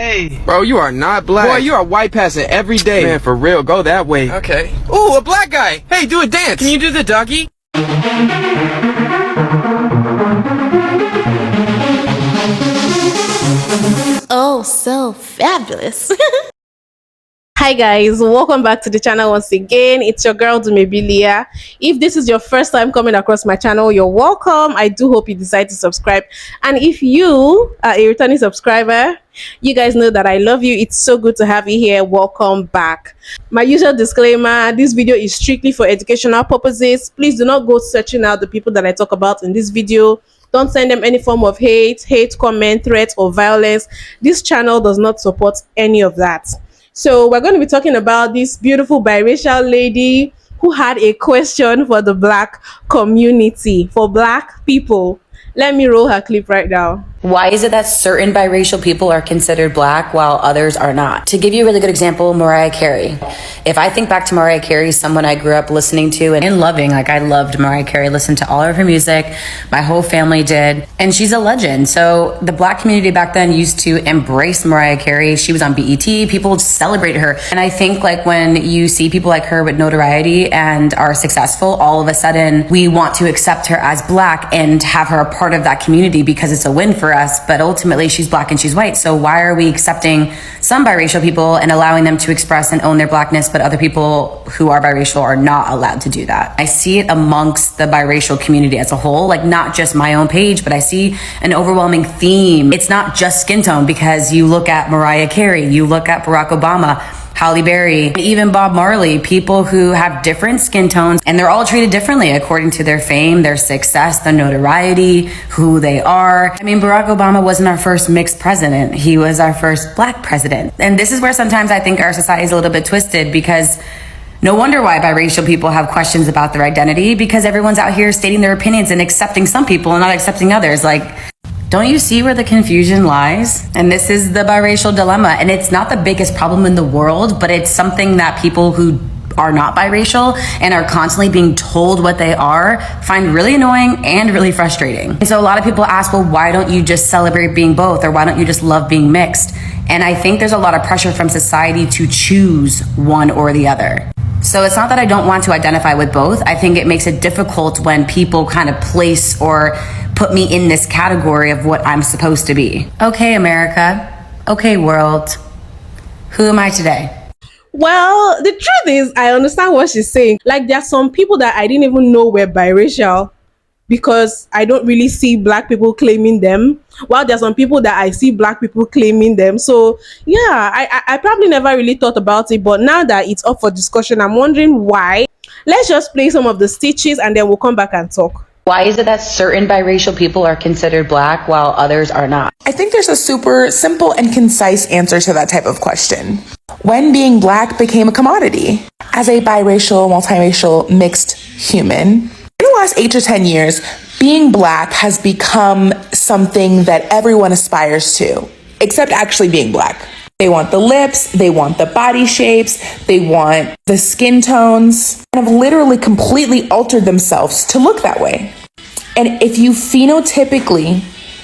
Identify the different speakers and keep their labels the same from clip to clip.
Speaker 1: Hey.
Speaker 2: Bro, you are not black. Boy, you are white passing every day. Man, for real, go that way.
Speaker 1: Okay.
Speaker 2: Ooh, a black guy. Hey, do a dance.
Speaker 1: Can you do the doggy?
Speaker 3: Oh, so fabulous. Hi guys, welcome back to the channel once again. It's your girl Dumebi. If this is your first time coming across my channel, you're welcome. I do hope you decide to subscribe. And if you are a returning subscriber, you guys know that I love you. It's so good to have you here. Welcome back. My usual disclaimer, this video is strictly for educational purposes. Please do not go searching out the people that I talk about in this video. Don't send them any form of hate, comment, threats, or violence. This channel does not support any of that. So we're going to be talking about this beautiful biracial lady who had a question for the black community, for black people. Let me roll her clip right now.
Speaker 4: Why is it that certain biracial people are considered black while others are not? To give you a really good example, Mariah Carey. If I think back to Mariah Carey, someone I grew up listening to and loving, like I loved Mariah Carey, listened to all of her music, my whole family did, and she's a legend. So the black community back then used to embrace Mariah Carey. She was on BET, people celebrated her. And I think like when you see people like her with notoriety and are successful, all of a sudden we want to accept her as black and have her a part of that community because it's a win for us, but ultimately she's black and she's white. So why are we accepting some biracial people and allowing them to express and own their blackness, but other people who are biracial are not allowed to do that? I see it amongst the biracial community as a whole, like not just my own page, but I see an overwhelming theme. It's not just skin tone, because you look at Mariah Carey, you look at Barack Obama, Halle Berry, even Bob Marley, people who have different skin tones, and they're all treated differently according to their fame, their success, their notoriety, who they are. I mean, Barack Obama wasn't our first mixed president. He was our first black president. And this is where sometimes I think our society is a little bit twisted, because no wonder why biracial people have questions about their identity, because everyone's out here stating their opinions and accepting some people and not accepting others. Like, don't you see where the confusion lies? And this is the biracial dilemma. And it's not the biggest problem in the world, but it's something that people who are not biracial and are constantly being told what they are find really annoying and really frustrating. And so a lot of people ask, well, why don't you just celebrate being both? Or why don't you just love being mixed? And I think there's a lot of pressure from society to choose one or the other. So it's not that I don't want to identify with both. I think it makes it difficult when people kind of place or put me in this category of what I'm supposed to be. Okay, America. Okay, world. Who am I today?
Speaker 3: Well, the truth is, I understand what she's saying. Like, there are some people that I didn't even know were biracial because I don't really see black people claiming them. While there are some people that I see black people claiming them. So yeah, I probably never really thought about it, but now that it's up for discussion, I'm wondering why. Let's just play some of the stitches and then we'll come back and talk.
Speaker 4: Why is it that certain biracial people are considered black while others are not?
Speaker 5: I think there's a super simple and concise answer to that type of question. When being black became a commodity. As a biracial, multiracial, mixed human, in the last 8 to 10 years, being black has become something that everyone aspires to, except actually being black. They want the lips, they want the body shapes, they want the skin tones, and have literally completely altered themselves to look that way. And if you phenotypically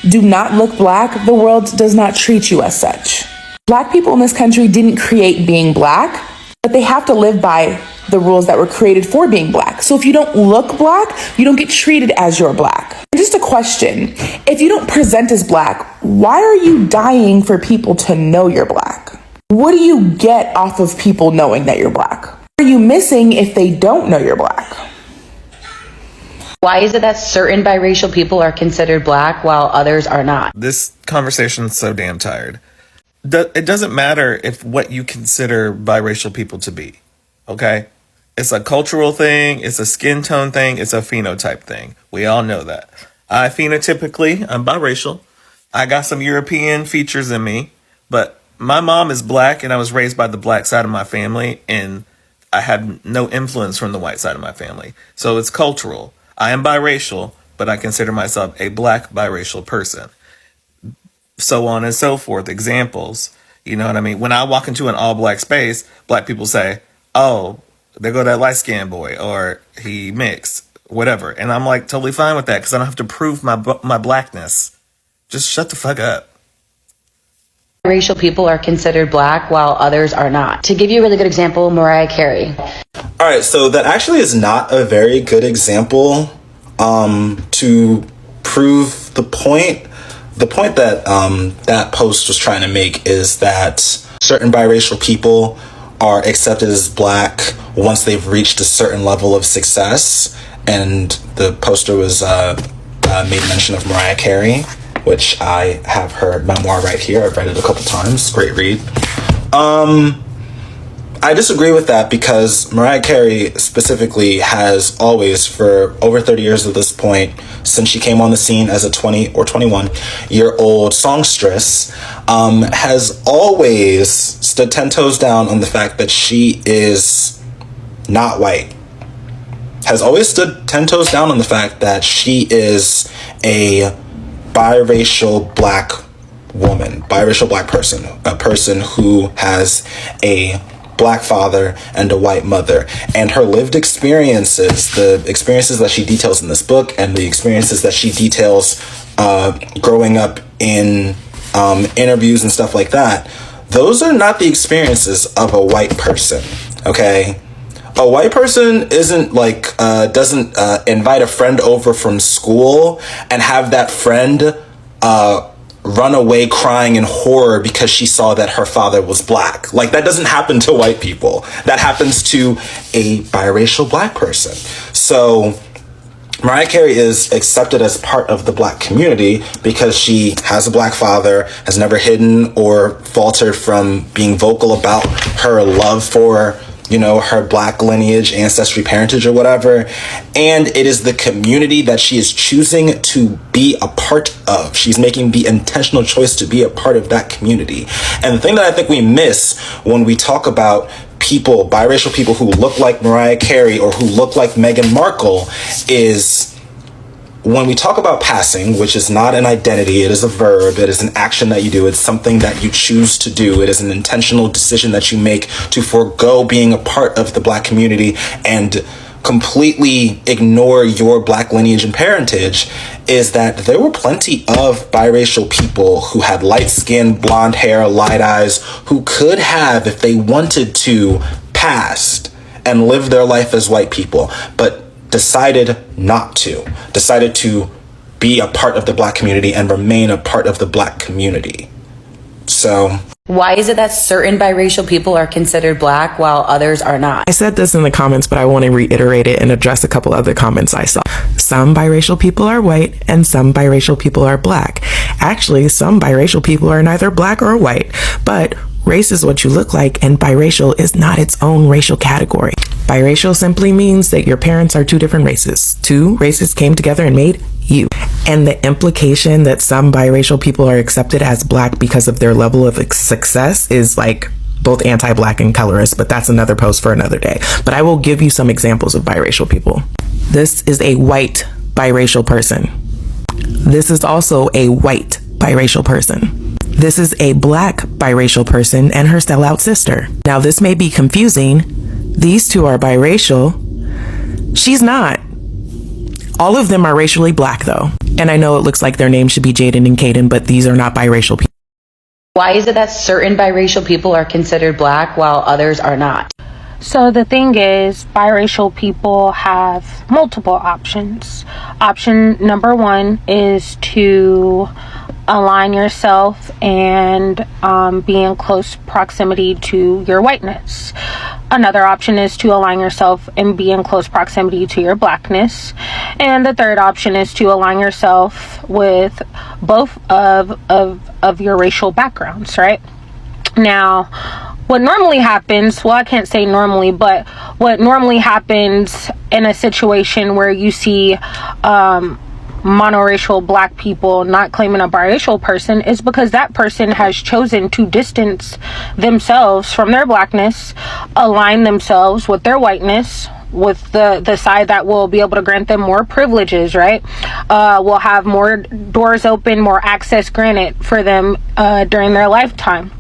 Speaker 5: do not look black, the world does not treat you as such. Black people in this country didn't create being black, but they have to live by the rules that were created for being black. So if you don't look black, you don't get treated as you're black. And just a question, if you don't present as black, why are you dying for people to know you're black? What do you get off of people knowing that you're black? What are you missing if they don't know you're black?
Speaker 4: Why is it that certain biracial people are considered black while others are not?
Speaker 1: This conversation's so damn tired. It doesn't matter if what you consider biracial people to be, okay? It's a cultural thing, it's a skin tone thing, it's a phenotype thing. We all know that. Phenotypically, I'm biracial. I got some European features in me, but my mom is black and I was raised by the black side of my family and I had no influence from the white side of my family. So it's cultural. I am biracial, but I consider myself a black biracial person. So on and so forth. Examples, you know what I mean? When I walk into an all black space, black people say, oh, there go that light skinned boy, or he mixed, whatever. And I'm like totally fine with that because I don't have to prove my blackness. Just shut the fuck up.
Speaker 4: Racial people are considered black while others are not. To give you a really good example, Mariah Carey.
Speaker 6: All right, so that actually is not a very good example to prove the point. The point that that post was trying to make is that certain biracial people are accepted as black once they've reached a certain level of success. And the poster was made mention of Mariah Carey, which I have her memoir right here. I've read it a couple times. Great read. I disagree with that because Mariah Carey specifically has always, for over 30 years at this point, since she came on the scene as a 20 or 21-year-old songstress, has always stood 10 toes down on the fact that she is not white. Has always stood 10 toes down on the fact that she is a biracial black woman, biracial black person, a person who has a black father and a white mother, and her lived experiences, the experiences that she details in this book and the experiences that she details growing up in interviews and stuff like that, those are not the experiences of a white person. Okay, a white person isn't like doesn't invite a friend over from school and have that friend run away crying in horror because she saw that her father was black. Like, that doesn't happen to white people. That happens to a biracial black person. So Mariah Carey is accepted as part of the black community because she has a black father, has never hidden or faltered from being vocal about her love for, you know, her black lineage, ancestry, parentage, or whatever. And it is the community that she is choosing to be a part of. She's making the intentional choice to be a part of that community. And the thing that I think we miss when we talk about people, biracial people who look like Mariah Carey or who look like Meghan Markle, is when we talk about passing, which is not an identity, it is a verb, it is an action that you do, it's something that you choose to do, it is an intentional decision that you make to forego being a part of the black community and completely ignore your black lineage and parentage, is that there were plenty of biracial people who had light skin, blonde hair, light eyes, who could have, if they wanted to, passed and lived their life as white people, but decided not to, decided to be a part of the black community and remain a part of the black community. So
Speaker 4: Why is it that certain biracial people are considered black while others are not?
Speaker 7: I said this in the comments, but I want to reiterate it and address a couple other comments I saw. Some biracial people are white and some biracial people are black. Actually, some biracial people are neither black or white, but race is what you look like, and biracial is not its own racial category. Biracial simply means that your parents are two different races. Two races came together and made you. And the implication that some biracial people are accepted as black because of their level of success is like both anti-black and colorist, but that's another post for another day. But I will give you some examples of biracial people. This is a white biracial person. This is also a white biracial person. This is a black biracial person and her sellout sister. Now, this may be confusing. These two are biracial. She's not. All of them are racially black, though. And I know it looks like their names should be Jaden and Caden, but these are not biracial people.
Speaker 4: Why is it that certain biracial people are considered black while others are not?
Speaker 8: So the thing is, biracial people have multiple options. Option number one is to align yourself and be in close proximity to your whiteness. Another option is to align yourself and be in close proximity to your blackness. And the third option is to align yourself with both of your racial backgrounds, right? Now, what normally happens, well, I can't say normally, but what normally happens in a situation where you see monoracial black people not claiming a biracial person is because that person has chosen to distance themselves from their blackness, align themselves with their whiteness, with the side that will be able to grant them more privileges, right? Will have more doors open, more access granted for them during their lifetime.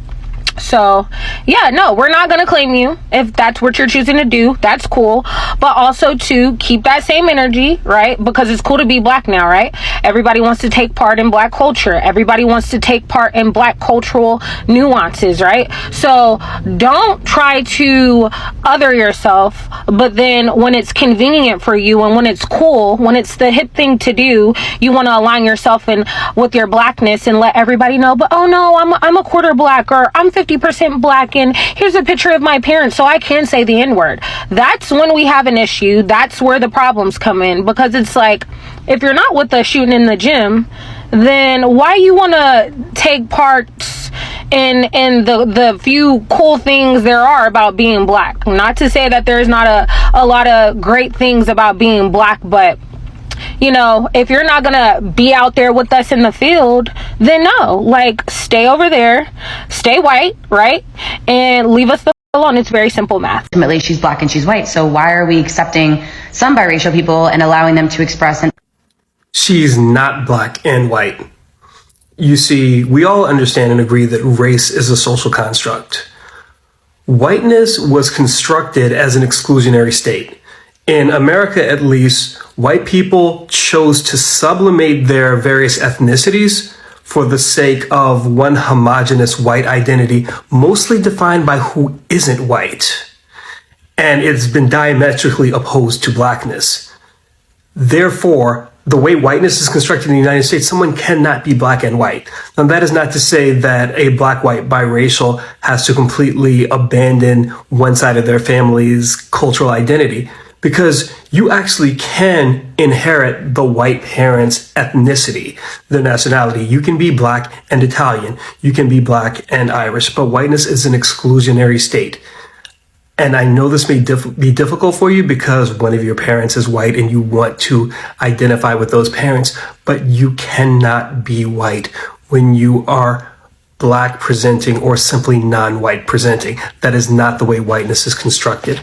Speaker 8: So, yeah, no, we're not going to claim you. If that's what you're choosing to do, that's cool. But also to keep that same energy, right? Because it's cool to be black now, right? Everybody wants to take part in black culture. Everybody wants to take part in black cultural nuances, right? So don't try to other yourself, but then when it's convenient for you and when it's cool, when it's the hip thing to do, you want to align yourself in with your blackness and let everybody know, but oh no, I'm a quarter black, or I'm 50% black, and here's a picture of my parents so I can say the N-word. That's when we have an issue. That's where the problems come in, because it's like, if you're not with us shooting in the gym, then why you want to take parts in the few cool things there are about being black? Not to say that there's not a lot of great things about being black, but you know, if you're not gonna be out there with us in the field, then no, like, stay over there, stay white, right, and leave us the alone. It's very simple math.
Speaker 4: Ultimately, she's black and she's white, so why are we accepting some biracial people and allowing them to express and
Speaker 9: She's not black and white. You see, we all understand and agree that race is a social construct. Whiteness was constructed as an exclusionary state. In America, at least, white people chose to sublimate their various ethnicities for the sake of one homogenous white identity, mostly defined by who isn't white. And it's been diametrically opposed to blackness. Therefore, the way whiteness is constructed in the United States, someone cannot be black and white. Now, that is not to say that a black-white biracial has to completely abandon one side of their family's cultural identity, because you actually can inherit the white parent's ethnicity, their nationality. You can be black and Italian. You can be black and Irish, but whiteness is an exclusionary state. And I know this may be difficult for you because one of your parents is white and you want to identify with those parents, but you cannot be white when you are black presenting or simply non-white presenting. That is not the way whiteness is constructed.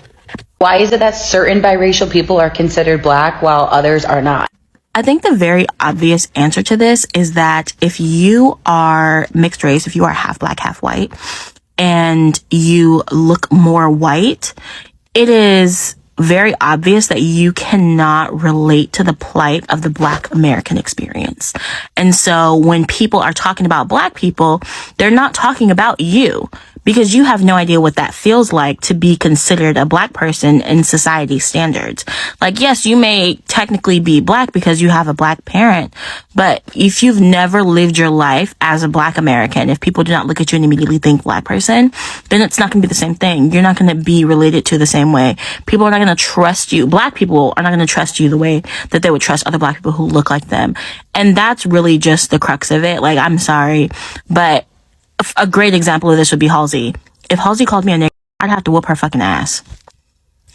Speaker 4: why is it that certain biracial people are considered black while others are not?
Speaker 10: I think the very obvious answer to this is that if you are mixed race, if you are half black, half white, and you look more white, it is very obvious that you cannot relate to the plight of the Black American experience. And so when people are talking about Black people, they're not talking about you, because you have no idea what that feels like to be considered a Black person in society standards. Like, yes, you may technically be Black because you have a Black parent, but if you've never lived your life as a Black American, if people do not look at you and immediately think Black person, then it's not going to be the same thing. You're not going to be related to the same way. People are not going to trust you. Black people are not going to trust you the way that they would trust other Black people who look like them. And that's really just the crux of it. Like, I'm sorry, but a great example of this would be Halsey. If Halsey called me a nigger, I'd have to whoop her fucking ass.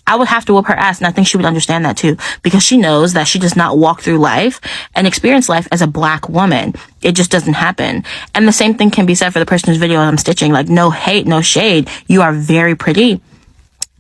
Speaker 10: I would have to whoop her ass, and I think she would understand that too, because she knows that she does not walk through life and experience life as a Black woman. It just doesn't happen. And the same thing can be said for the person whose video I'm stitching. Like, no hate, no shade. You are very pretty.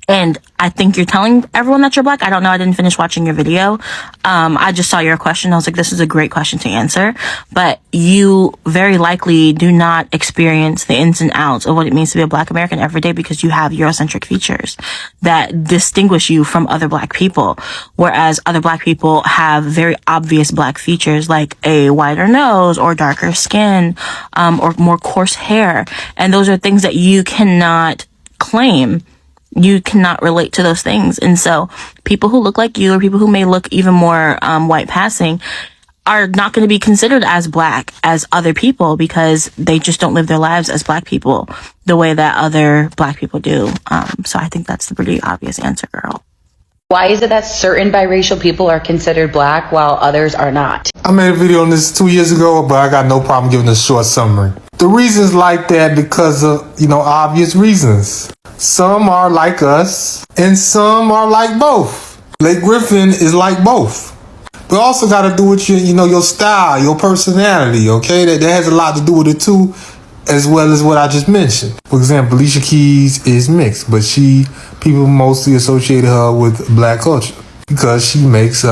Speaker 10: And I think you're telling everyone that you're Black. I don't know. I didn't finish watching your video. I just saw your question. I was like, this is a great question to answer. But you very likely do not experience the ins and outs of what it means to be a Black American every day, because you have Eurocentric features that distinguish you from other Black people. Whereas other Black people have very obvious Black features, like a wider nose or darker skin, or more coarse hair. And those are things that you cannot claim. You cannot relate to those things. And so people who look like you, or people who may look even more white passing, are not going to be considered as Black as other people, because they just don't live their lives as Black people the way that other Black people do. So I think that's the pretty obvious answer, girl.
Speaker 4: Why is it that certain biracial people are considered Black while others are not?
Speaker 11: I made a video on this 2 years ago, but I got no problem giving a short summary. The reasons like that because of, obvious reasons. Some are like us, and some are like both. Blake Griffin is like both. But also got to do with your, your style, your personality, okay? That has a lot to do with it too, as well as what I just mentioned. For example, Alicia Keys is mixed, but people mostly associated her with Black culture because she makes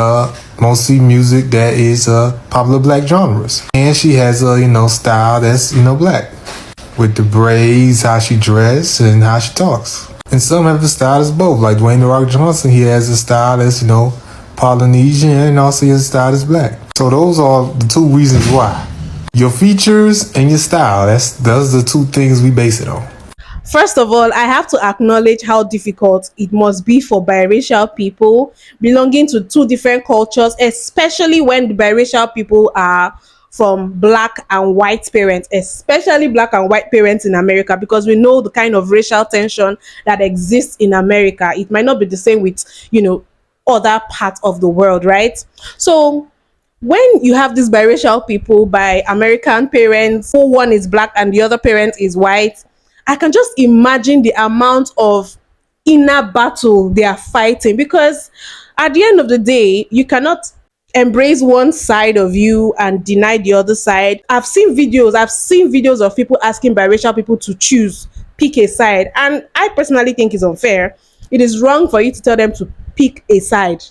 Speaker 11: mostly music that is popular Black genres. And she has a, style that's, Black. with the braids, how she dress, and how she talks. And some have the style as both. Like Dwayne The Rock Johnson, he has a style as, Polynesian, and also his style is black. So those are the two reasons why. Your features and your style. Those are the two things we base it on.
Speaker 3: First of all, I have to acknowledge how difficult it must be for biracial people belonging to two different cultures, especially when the biracial people are from black and white parents, especially black and white parents in America, because we know the kind of racial tension that exists in America. It might not be the same with, other parts of the world, right? So when you have these biracial people by American parents, who one is black and the other parent is white, I can just imagine the amount of inner battle they are fighting, because at the end of the day, you cannot embrace one side of you and deny the other side. I've seen videos of people asking biracial people to pick a side, and I personally think it's unfair. It is wrong for you to tell them to pick a side.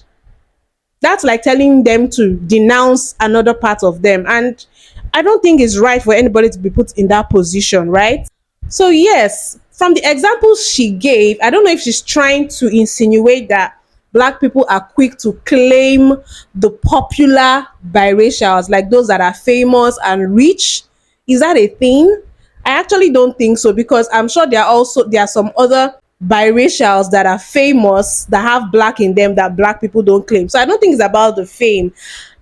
Speaker 3: That's like telling them to denounce another part of them, and I don't think it's right for anybody to be put in that position, right? So yes, from the examples she gave, I don't know if she's trying to insinuate that black people are quick to claim the popular biracials, like those that are famous and rich. Is that a thing? I actually don't think so, because I'm sure there are some other biracials that are famous that have black in them that black people don't claim. So I don't think it's about the fame.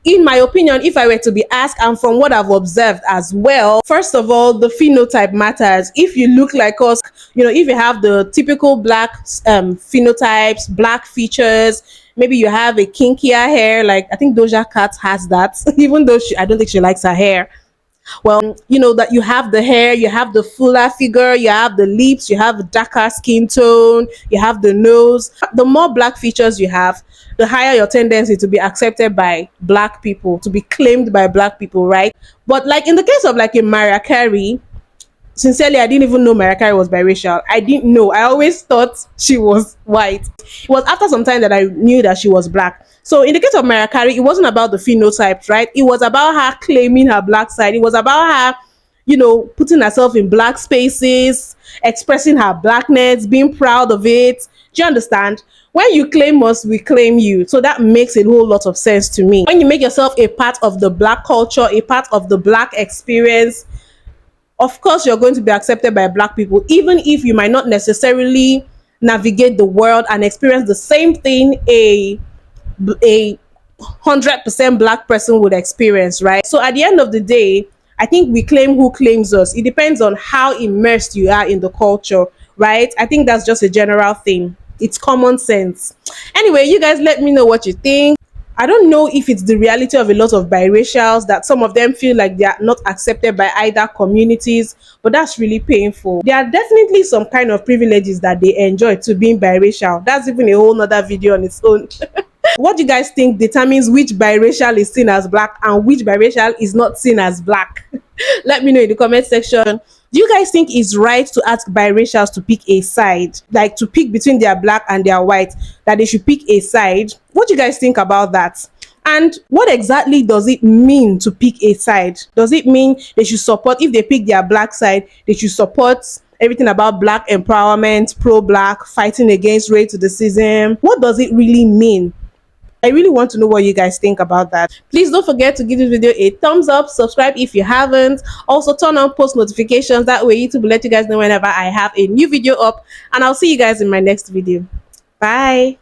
Speaker 3: In my opinion, if I were to be asked, and from what I've observed as well, first of all, the phenotype matters. If you look like us, if you have the typical black phenotypes, black features, maybe you have a kinkier hair, like I think Doja Cat has that, even though I don't think she likes her hair. Well, that you have the hair, you have the fuller figure, you have the lips, you have darker skin tone, you have the nose. The more black features you have, the higher your tendency to be accepted by black people, to be claimed by black people, right? But like in the case of like a Mariah Carey, sincerely, I didn't even know Mariah Carey was biracial. I didn't know. I always thought she was white. It was after some time that I knew that she was black. So in the case of Mariah Carey, it wasn't about the phenotypes, right? It was about her claiming her black side. It was about her, putting herself in black spaces, expressing her blackness, being proud of it. Do you understand? When you claim us, we claim you. So that makes a whole lot of sense to me. When you make yourself a part of the black culture, a part of the black experience, of course you're going to be accepted by black people, even if you might not necessarily navigate the world and experience the same thing a 100% black person would experience, right? So at the end of the day, I think we claim who claims us. It depends on how immersed you are in the culture, right? I think that's just a general thing. It's common sense. Anyway, you guys let me know what you think. I don't know if it's the reality of a lot of biracials that some of them feel like they are not accepted by either communities, but that's really painful. There are definitely some kind of privileges that they enjoy to being biracial. That's even a whole nother video on its own. What do you guys think determines which biracial is seen as black and which biracial is not seen as black? Let me know in the comment section. Do you guys think it's right to ask biracials to pick a side, like to pick between their black and their white, that they should pick a side? What do you guys think about that? And what exactly does it mean to pick a side? Does it mean they should support, if they pick their black side, they should support everything about black empowerment, pro-black, fighting against racism? What does it really mean? I really want to know what you guys think about that. Please don't forget to give this video a thumbs up, subscribe if you haven't. Also turn on post notifications. That way YouTube will let you guys know whenever I have a new video up. And I'll see you guys in my next video. Bye.